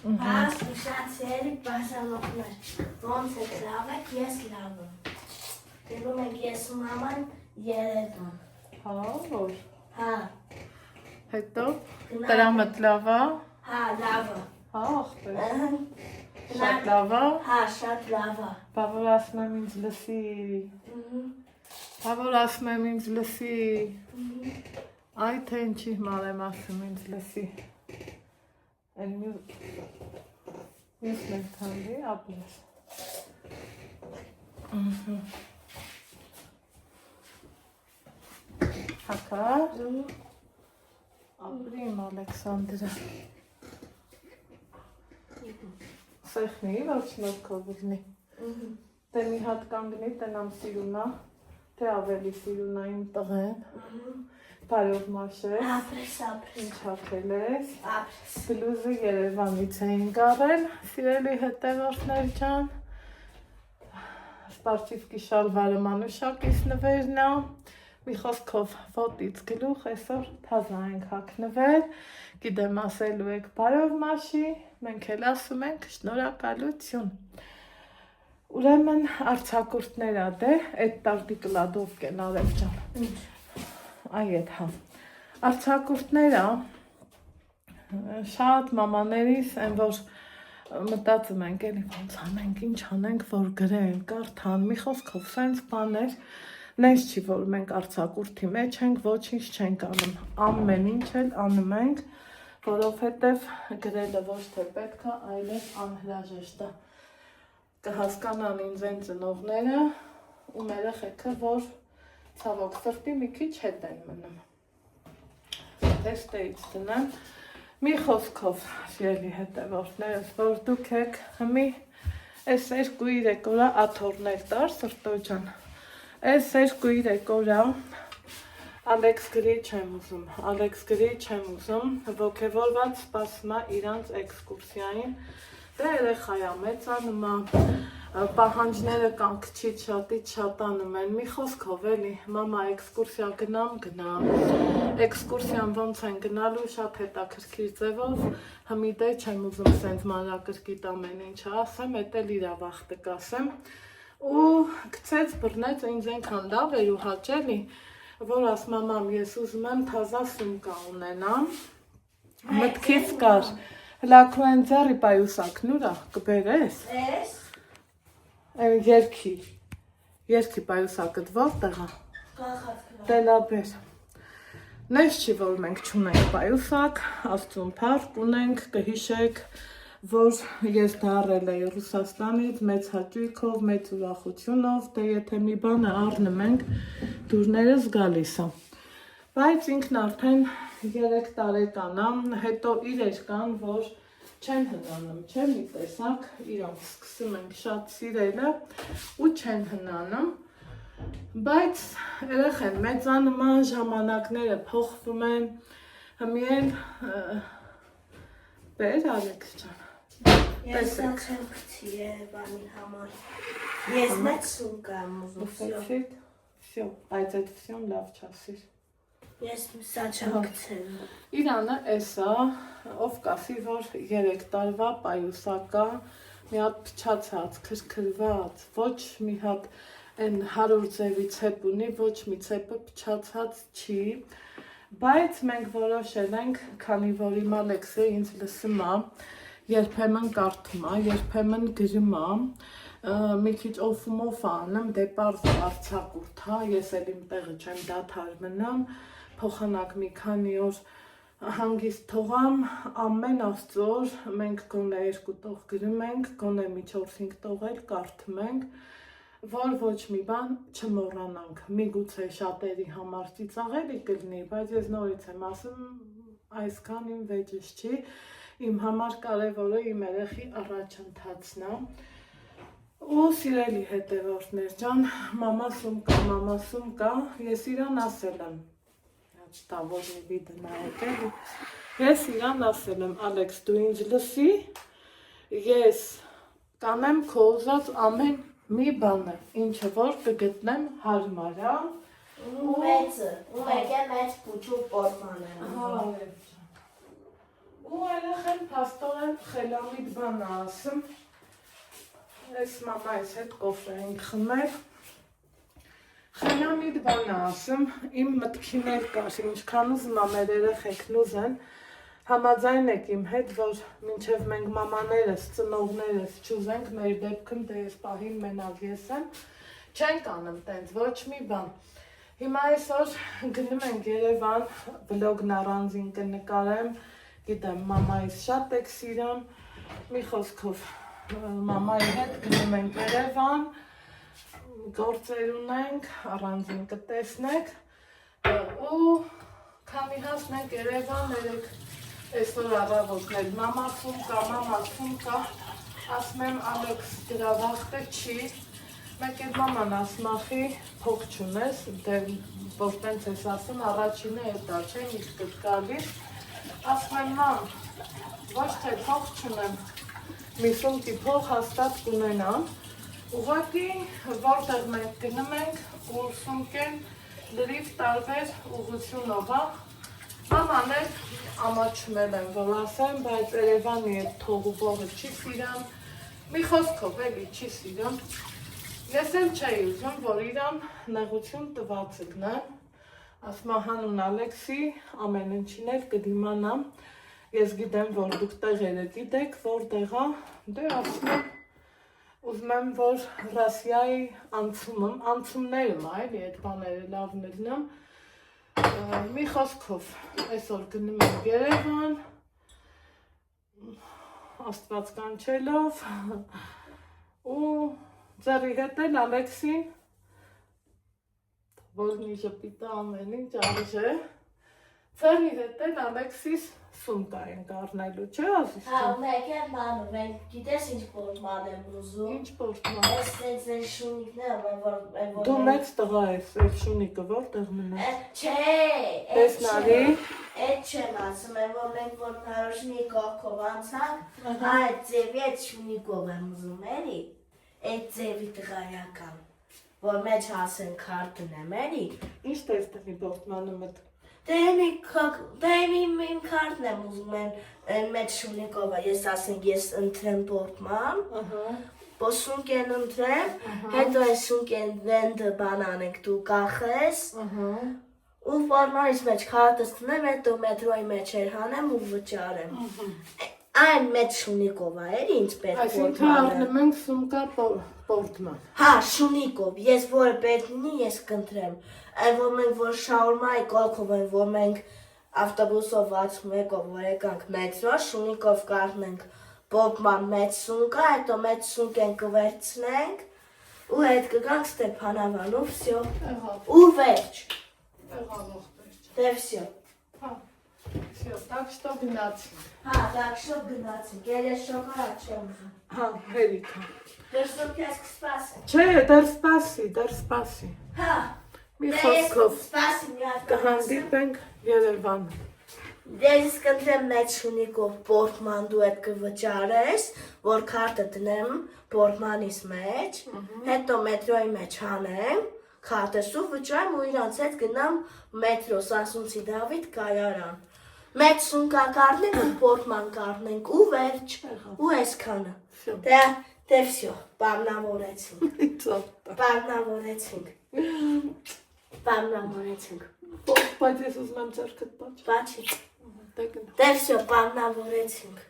Բաս ուշացել բաժանողներ, ոնց եք լավ եք, ես լավ եմ։ Դնում ենք ես ու մաման երևան։ Հա, որ։ Հա։ Հետո տրամդ լավ է։ Հա, լավ է։ Հա, ախպեր։ Շատ լավ է։ Հա, շատ լավ է։ Բա որ ասում եմ ինձ լսի։ Բա որ ասում եմ ինձ լսի։ Այ թե ինչի հիմար եմ ասում ինձ լսի։ Էլ մյուս մենք քանդի ապրես։ Հակար։ Ապրիմ Ալեքսանդրը։ Սեխնի, որ շնորհքով ուզնի։ Դե մի հատ կանգնի, տնամ սիրունա, թե ավելի սիրունա իմ տղեն։ Բարով մաշես։ Ապրես, ապրես։ Ինչ հագել ես։ Ապրես։ Բլուզը Երևանից էինք առել, սիրելի հետևորդներ ջան։ Սպարտիվկի շալվարը մանուշակից նվերն է։ Մի խոսքով ոտից գլուխ այսօր թազա ենք հագնվել։ Գիտեմ ասելու եք բարով մաշի, մենք էլ ասում ենք շնորհակալություն։ Ուրեմն արձակուրդներ ա դե, այդ տարտի կլադով կեն արև ջան։ Այ էդ հա։ Արձակուրդները շատ մամաներիս են, որ մտածում ենք, էլի ոնց անենք, ինչ անենք, որ գրեն, կարդան, մի խոսքով սենց բաներ, նենց չի, որ մենք արձակուրդի մեջ ենք, ոչինչ չենք անում, ամեն ինչ էլ անում ենք, որովհետև գրելը ոչ թե պետք է, այլև անհրաժեշտ է։ Կհասկանան ինձ են ծնողները ու մեր երեխեքը, որ ցավոք սրտի մի քիչ հետ են մնում։ Թեստերից դնեմ։ Մի խոսքով, սիրելի հետևորդներս, որ դուք եք մի այս 2-3 օրա աթոռներ տար, սրտո ջան։ Այս 2-3 օրա Ալեքս գրի չեմ ուզում, Ալեքս գրի չեմ ուզում, ոգևորված սպասում է իրանց էքսկուրսիային, դե երեխայա մեծանում է, պահանջները կան քչից շատից շատանում են, մի խոսքով էլի, մամա էքսկուրսիա գնամ, էքսկուրսիան ոնց են գնալու շատ հետաքրքիր ձևով, հմի դե չեմ ուզում սենց մանրակրկիտ ամեն ինչը ասեմ, էդ էլ իրա վախտը կասեմ, ու գցեց բռնեց ինձ այնքան լավ էր ու հաճելի, որ ասում մամամ ես ուզում եմ թազա սումկա ունենամ, մտքից կար, հլակրոեն ձեռի պայուսակն ուրա, կբերես։ Ես։ Երկի պայուսակըդ որտեղ է։ Կախած։ Տելաբեր։ Նես չի, որ մենք չունենք պայուսակ, աստծուն փառք ունենք, կհիշեք, որ ես դա առել էի Ռուսաստանից մեծ հաճույքով, մեծ ուրախությունով, դե եթե մի բանը առնում ենք, դուրներս գալիս է։ Բայց ինքն արդեն 3 տարեկան է, հետո իրեր կան, որ չեն հնանում, չէ՞ մի տեսակ, իրանք սկսում ենք շատ սիրելը ու չեն հնանում, բայց երեխեն մեծանում է, ժամանակները փոխվում են, հմիեն բեր Ալեքս ջան։ Ես սենց եմ գցի Երևանի համար։ Ես մեծ սումկա եմ ուզում։ Всё, բայց այդ всё լավ չասիր։ Ես սա չեմ գցել։ Իրանը էսա, ով կասի, որ 3 տարվա պայուսակա, մի հատ փչացած, քրքրված, ոչ մի հատ այն 100 ձևի ցեպ ունի, ոչ մի ցեպը փչացած չի, բայց մենք որոշել ենք, քանի որ իմ Ալեքսը ինձ լսում է, երբեմն կարդում է, երբեմն գրում է, մի քիչ օֆումով անում, դե պարզ արձակուրդ, հա, ես էլ իմ տեղը չեմ դադար մնամ, փոխանակ մի քանի օր հանգիստ թողամ, ամեն աստծոր մենք գոնե 2 տող գրում ենք, գոնե մի 4-5 տող էլ կարդում ենք, որ ոչ մի բան չմոռանանք, միգուցե շատերի համար ծիծաղելի կլինի, բայց ես նորից եմ ասում, այսքան իմ վեճս չի, իմ համար կարևորը իմ երեխի առաջընթացն է, ու սիրելի հետևորդներ ջան, մամա սումկա, ես իրան ասել եմ, Տավորնի վիդը նայեք էլի, ես իրան ասել եմ, Ալեքս դու ինձ լսի, ես կանեմ քո ուզած ամեն մի բանը, ինչը որ կգտնեմ հարմար, հա, Մեծը, ու մեկ է մեծ փուչու պորտման եմ ուզում։ ու երեխան փաստորեն խելամիտ բան ասում։ Ես մամայիս հետ կոֆե ենք խմել։ Խելամիտ բան ասում, իմ մտքին էլ կար, ինչքան ուզում մեր երեխեքն ուզեն, համաձայն եք իմ հետ, որ մինչև մենք մամաներս, ծնողներս չուզենք, մեր դեպքում դե ես պահին մենակ ես եմ, չենք անում տենց ոչ մի բան։ Հիմա այսօր գնում ենք Երևան, վլոգն առանձին կնկարեմ, գիտեմ, մամայիս շատ եք սիրում, մի խոսքով մամայի հետ գնում ենք Երևան, գործեր ունենք, առանձին կտեսնեք, ու քանի հասնենք Երևան, այսօր առավոտներ մամասում կա, ասում եմ Ալեքս դրա վախտը չի, մեկ էլ մաման ասմախի փող չունես, որ տենց ես ասում, առաջինը էտա չէ, միշտ գալիս, ասում եմ մամ, ոչ թե փող չունեմ, մի սումքի փող հաստատ կունենամ, ուղղակի որտեղ մենք գնում ենք, ու սումքեն լրիվ տարբեր ուղղությունով, Maman էլ ամաչմել եմ, որ ասեմ, բայց Երևանի այդ թողուվողը չի սիրամ, մի խոսքով էլի չի սիրամ, ես էլ չէի ուզում, որ իրան նեղություն տված գնեմ, ասում հանուն Ալեքսի, ամեն ինչին էլ կդիմանամ, ես գիտեմ, որ դուք տեղերը գիտեք, որտեղա, դե ասում եմ, ուզում եմ, որ Ռասիայի անցումներում այլի այդ բաները լավն լինում, մի խոսքով, այսօր գնում ենք Երևան, Աստված կանչելով, ու ձեռի հետ էլ Ալեքսին, որ մի ժպիտը ամեն ինչ արժե, ձեռի հետ էլ Ալեքսիս սումկա ենք առնելու, չէ ասիս Հա, մեկ էլ մանով ենք, գիտես ինչ պորտման եմ ուզում։ Ինչ պորտման։ Ես տենց են շունիկները, որ Դու մեծ տղա ես, այդ շունիկը որտեղ մնա։ Չէ, Տեսնալի։ Այդ չեմ ասում եմ, որ մենք որ նարոշնի կողքով անցանք, այդ ձևի այդ շունիկով եմ ուզում էլի, այդ ձևի տղայական, որ մեջ ասեն քարտն եմ էլի։ Ինչ տեսնի պորտմանը մտ։ Դե իմ քարտն եմ ուզում են մեջ շունիկովը, ես ասենք ես ընտրեմ պորտման, սունկեն ընտրեմ, հետո այս սունկեն վենդը բան անենք դու կախես, ու պորտմանից մեջ քարտս տնեմ, հետո մետրոյի մեջ էր հանեմ ու վճարեմ, այն մեջ շունիկովը էր ինձ պետք Այսինքն առնում ենք սումկա պորտման։ Հա, շունիկով, ես որը պետք լինի, ես կընտրեմ, այն որ մենք որ շաուրմայի կողքով են, որ մենք ավտոբուսով 61-ով որ եկանք մետրո, շունիկով կառնենք պորտման մեծ սունկա, հետո մեծ սունկեն կվերցնենք, ու հետ կգանք Ստեփանավան, ու վсё, ու վերջ, դե վсё, Всё, так что գնացինք։ Հա, так что գնացինք, ես շոկոլադ չեմ ուզում։ Հա, հերիքա։ Դրսում քեզ կսպասեմ։ Չէ, դեռ սպասի։ Հա, Մի խոսքով սպասի մի հատ կհանդիպենք Երևան։ Ես կընտրեմ մեծ շունիկով պորտման դու այդ կվճարես, որ քարտը տնեմ պորտմանիս մեջ, հետո մետրոյի մեջ հանեմ, քարտս ու վճարեմ ու իրանց հետ գնամ մետրո Սասունցի Դավիթ կայարան։ Մեծ սունկա կառնենք ու պորտման կառնենք ու վերջ, ու այսքանը։ Դե վсё, բանավորեցինք։ Բայց ես ուզում եմ ձեռքդ բաչ։ Բաչի։ Դե Դե վсё, բանավորեցինք։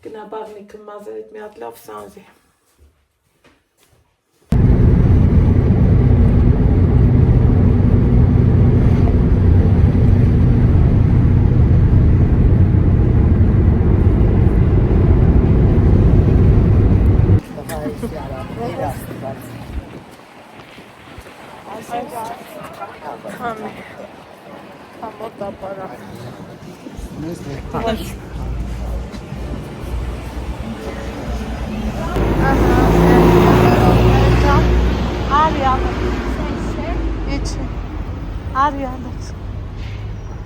գնա բաղնիքը մազերիդ մի հատ լավ սանզի։ Արիանից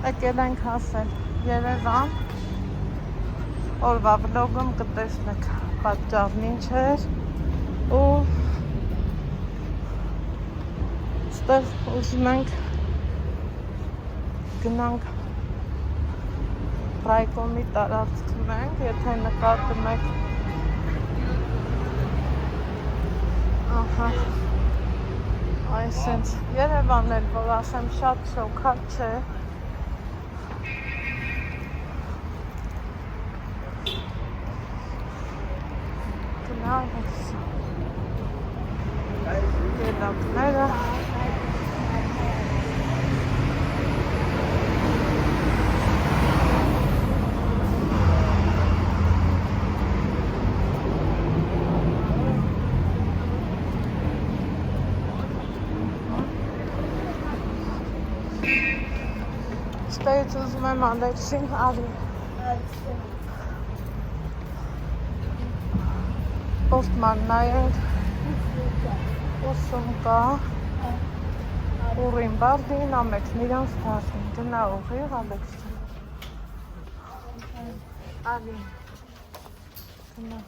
եկել ենք հասել Երևան, օրվա վլոգում կտեսնեք պատճառն ինչ էր ու ստեղ ուզում ենք գնանք Ռայկոմի տարածքում ենք, եթե նկատում եք ահա այսենց Երևանն էլ որ ասեմ շատ շոքար չէ գնալիս գետակները Ստայից ուզում եմ Ալեքսին արի Պորտման նայենք Ոսում կա Ուռին բարդին ամեքն իրանց թարդին Գնա ուղիղ Ալեքսին Ալի Գնա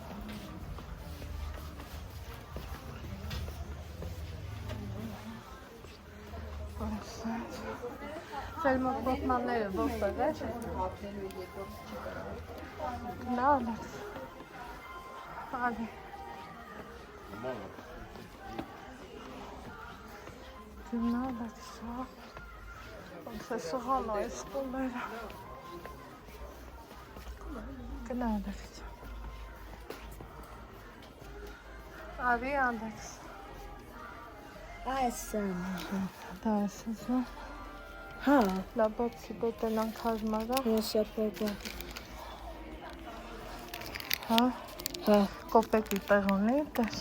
Ձեր մոտ պորտմանները որտեղ է? Գնա Ալեքս Ալի Գնա Ալեքս Ոնց է սղան այս կոլերը Գնա Ալեքս Արի Ալեքս Այս եմ Դա ես ուզում Հա Լաբոցի գոտենանք հազմարա Ես ապագա Հա Հա Կոպեկի տեղ ունի տես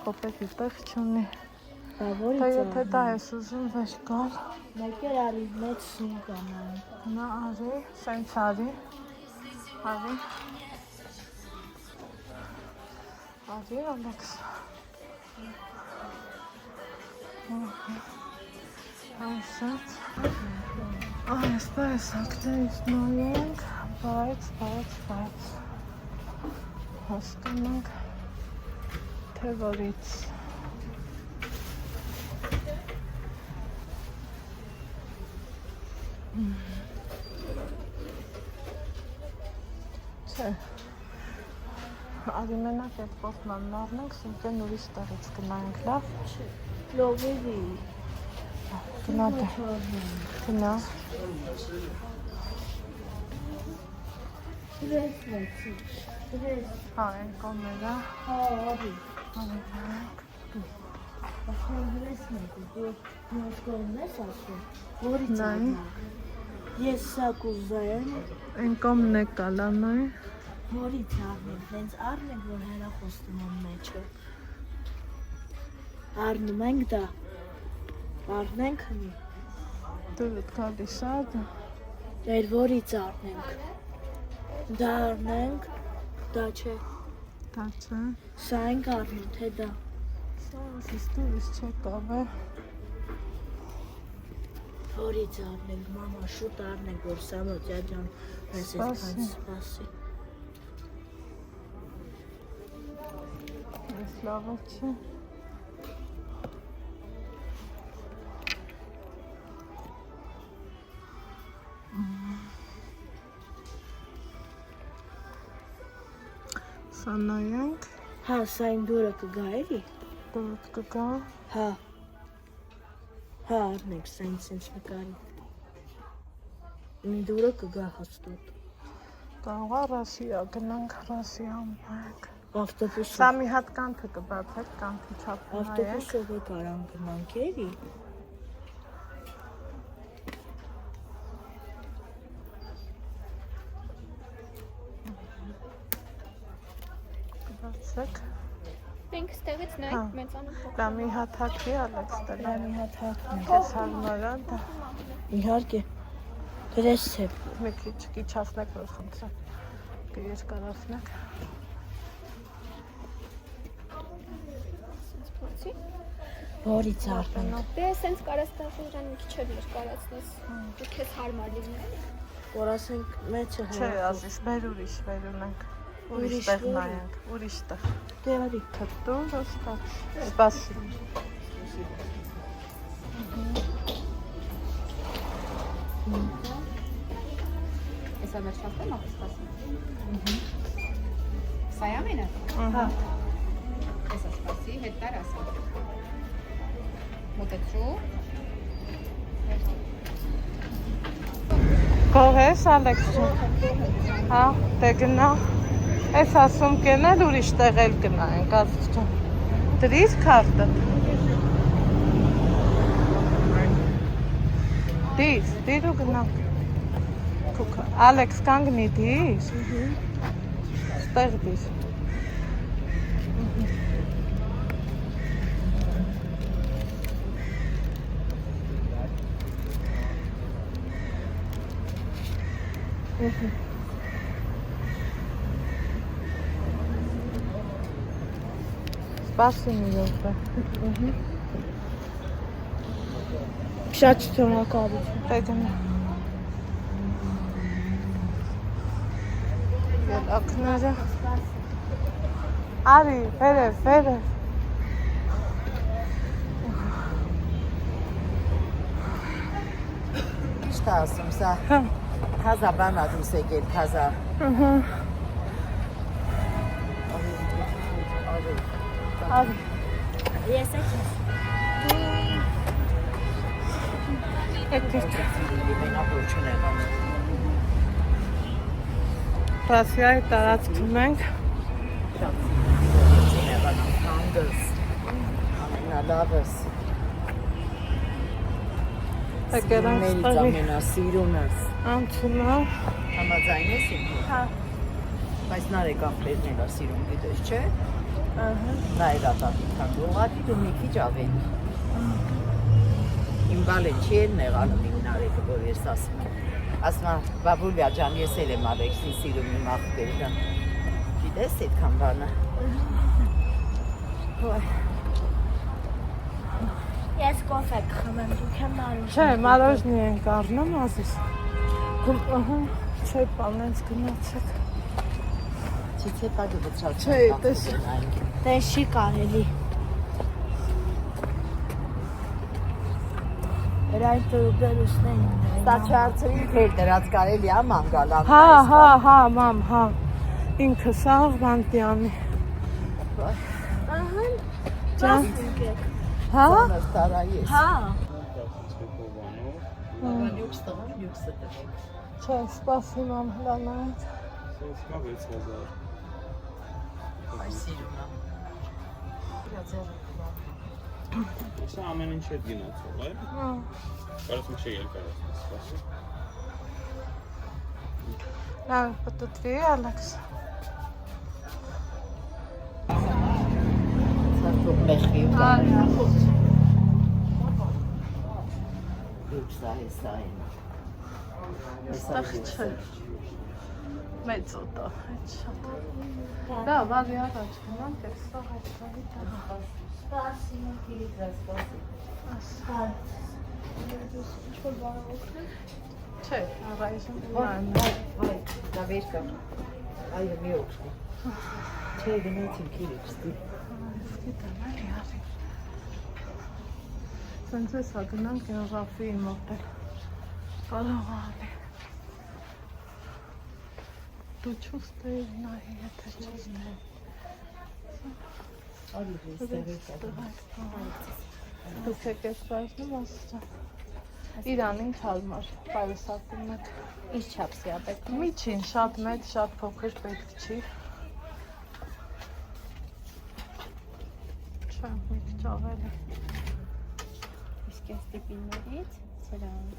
Կոպեկի տեղ չունի Բավորից Դա եթե դա ես ուզում վեր կար Մեկ էր արի մեծ սին կանան Նա արի, սենց արի Արի Արի Ալեքս Այսպես Այսպես ակտերից նայենք Բայց Հասկանանք Թե որից Չէ Արի մենակ այդ պորտմանն առնենք Սինքեն ուրիշ տեղից գնայինք լավ Լովիվի Գնա դե Գնա Հա են կոմերա Հա արի Անենք Ախան հրեսն եք ու նոց կողմն ես ասում Որից Նայ արնակ Ես սա կուզեմ Են կոմն է կալանայ Որից արնենք Հենց արնենք որ հեռախոսնում եմ մեջը Արնում ենք դա Արնենք հնի Դուրդ կալիս ադը Դեր որից արնենք Դա արնենք Դա չէ Դա չէ Սա ենք արնում թե դա Սիս դուրս չեկավ է Որից արնենք մամա շուտ արնենք որ Սամո ջաջան մեզ այսքան սպասի Այս լավը չէ Սա նայենք Հա սա այն դուրը կգա էլի Դուրդ կգա Հա Հա արնենք սա ինձ սենց նկարի Մի դուրը կգա հաստատ Կարող է Ռասիա գնանք Ռասիա անենք Ավտոբուսով Սա մի հատ կանթը կբացեք կանթի չափ նայենք Ավտոբուսով է կարան գնանք էլի Կբացեք Մենք ստեղից նայենք մեծանում Դա մի հատ հակվի Ալեքս Դա տելա մի հատ հատնենք Քեզ հարմարա դա Իհարկե Դրես է Մի քիչ կիչացնեք որ խնդրեմ Կերկարացնեք փոցի։ Որից արնենք Դե սենց կարաս դասը իրան մի քիչ էլ կարացնես։ Դու քեզ հարմար լինի։ Որ ասենք մեջը Չէ ասես բեր ուրիշ բեր ունենք Ուրիշ Ուրիշ տեղ ո՞րը։ նայենք Ուրիշ տեղ Դե արի Թտու ոստաց Սպասի Ես Սա վերջացնեմ, ախր սպասի։ Սա է ամենը։ Հա։ Էսա սպասի, հետ տար ասա։ Մոտեցրու։ Գողես Ալեքս ջան։ Հա, դե գնա։ Այս ասում կենել ուրիշ տեղ էլ գնայինք, ասում ջան։ Դրիր քարտը։ Դիր ու գնանք։ Ալեքս կանգնի դիր։ Ստեղ դիր։ Սպասի մի րոպե։ Շատ շնորհակալություն։ Դե գնա։ Ակները։ Արի, վերև։ Ճիշտ ասում, սա հազա բան ա դուս եկել, հազա։ Արի։ Ես եկես։ Ռասիայի տարածքում ենք։ Ամենալավս։ Եկել ենք Մերից ստեղի ամենասիրունս։ անցունա։ Համաձայն ես ինքը։ Հա։ Բայց նարեկ ախպերն էլ սիրուն գիտես, չէ։ Նա էլ ատատիկ կան գողատի դու մի քիչ ավելի։ Իմ բալեն չի էլ նեղանում իմ նարեկը, որ ես ասում եմ։ Ասում եմ, բաբուլյա ջան, ես էլ եմ Ալեքսին սիրում իմ ախպերն։ Գիտես այդքան բանը։ Ես կոֆե կխմեմ, դուք եմ մարուշ։ Չէ, մարոժնի ենք առնում, ասես։ Չէ, պանենց գնացեք։ Չիցե պագը վծրալ Չէ, տես։ Դե չի կարելի։ Այդ դերուսն են։ Սա չարցրի թեր դրած կարելի աման գալան։ Հա, մամ, հա։ Ինքը սաղ բանտյանի։ Ահա։ Ջան։ Հա։ Ստարա ես։ Հա։ Լյուքս տղան, լյուքսը տղան։ Չէ, սպասի մամ հլանայց։ Սա 6000։ Այս սիրուն է։ Սա ամեն ինչ հետ գնացող է։ Կարս մի չէ երկար ասում, սպասի։ Լավ, պատտվի, Ալեքս։ Սարդող մեղվի ու Արի, լյուքսա հեսա են։ ստեղ չէ։ Մեծ օտա, հետ շատ։ Դա, վարի առաջ գնանք, ես սաղ այդքանի տեղ։ Ասա։ Չէ, առայժմ նայում։ Վայ, դա վեր կա։ Այո, մի օգնի։ Չէ, գնացին քիրիքստի։ Գիտեմ, էլի արի։ Սենց էսա գնանք Ռաֆիի մոտ էլ։ Կարող արի։ Դու չուստեի նայի, եթե չուստեի։ Արի վեստեղ Դուք եք ես պայզնում ասում։ Իրան ինչ հարմար, պայուսակում եք։ Ինչ չափսի է պետք։ Միջին, շատ մեծ, շատ փոքր պետք չի։ Չէ, մի քիչ ավելի։ Իսկ այս տիպիներից սրան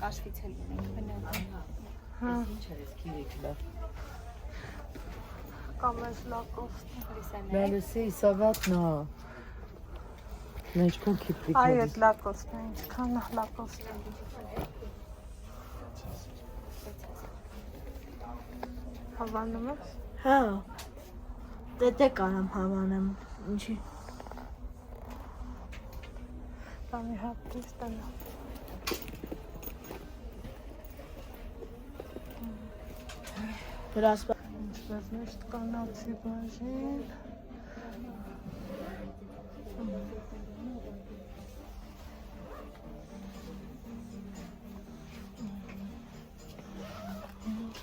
կաշվից էլ ունենք բնական։ Ինչ ես քիրիք լավ։ Կամ ես լակոստի։ Մելսի, սավատնա։ Մեջ կոնքի պրիկնոդի։ Այ այդ լակոստն է, ինչքան լակոստ է։ Հավանում ես։ Հա։ Դե կարամ հավանեմ, ինչի։ Բանի հապտիս տանա։ Դրաս Ինչպես միշտ կանացի բաժին։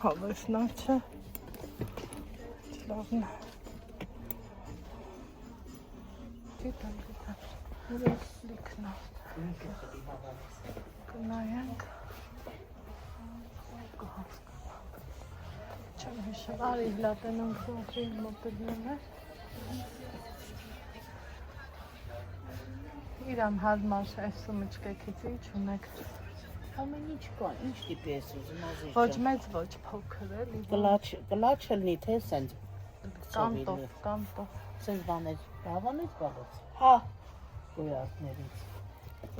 Հավեսնաչը լավն է։ Գիտեմ, լիքնա։ Կնայենք։ Չեմ հիշում, արի լատենում խոհրի մոտելնում է։ Իրան հարմար այս սումիչկեքից ինչ ունեք։ Ամեն ինչ կա, ինչ տիպի ես ուզում ազիժ։ Ոչ մեծ, ոչ փոքր էլի։ Կլաչ լնի թե սենց Կանտով։ սենց բաներ, բավանից բաղոց։ Հա, գոյատներից։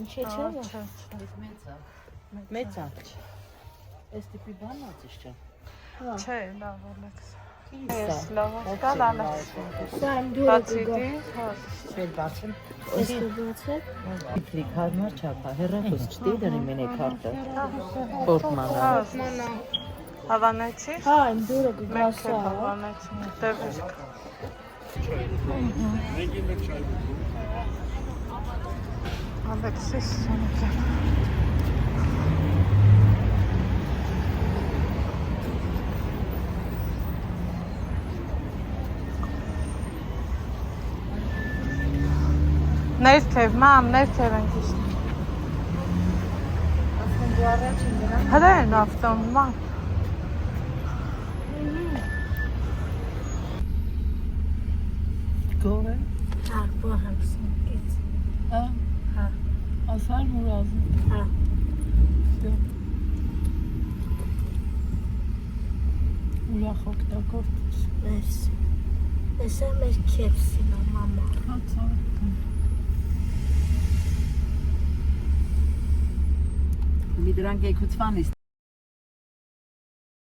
Ինչ է չէ։ Մեծ է։ Այս տիպի բան ածիշ չէ։ Չէ, լավ Ալեքս։ Ես լավ կալ Ալեքս։ Սա իմ դուրը Բացիդի, Սեր բացեմ։ Ես կբացեք։ Իքլիկ հարմար չապա, հեռախոս չտի դրի մենե քարտը։ Պորտմանը։ Հավանեցի։ Հա, իմ դուրը Մենք կգասա։ էլ հավանեցի։ Դեպի։ Ալեքսիս սոնիկը։ Ներքև, մամ, ներքև ենք իշտի։ Հրե են ավտոն, մամ։ Գող է։ Հա, բոհեմ սնկից։ Հա։ Հա։ Ասար մուրազի։ Հա։ Ուրախ օգտագործես։ Մերսի։ Ես է մեր քեփսին, մամա։ Հա, ծաղ։ Մի դրանք եկուցվանից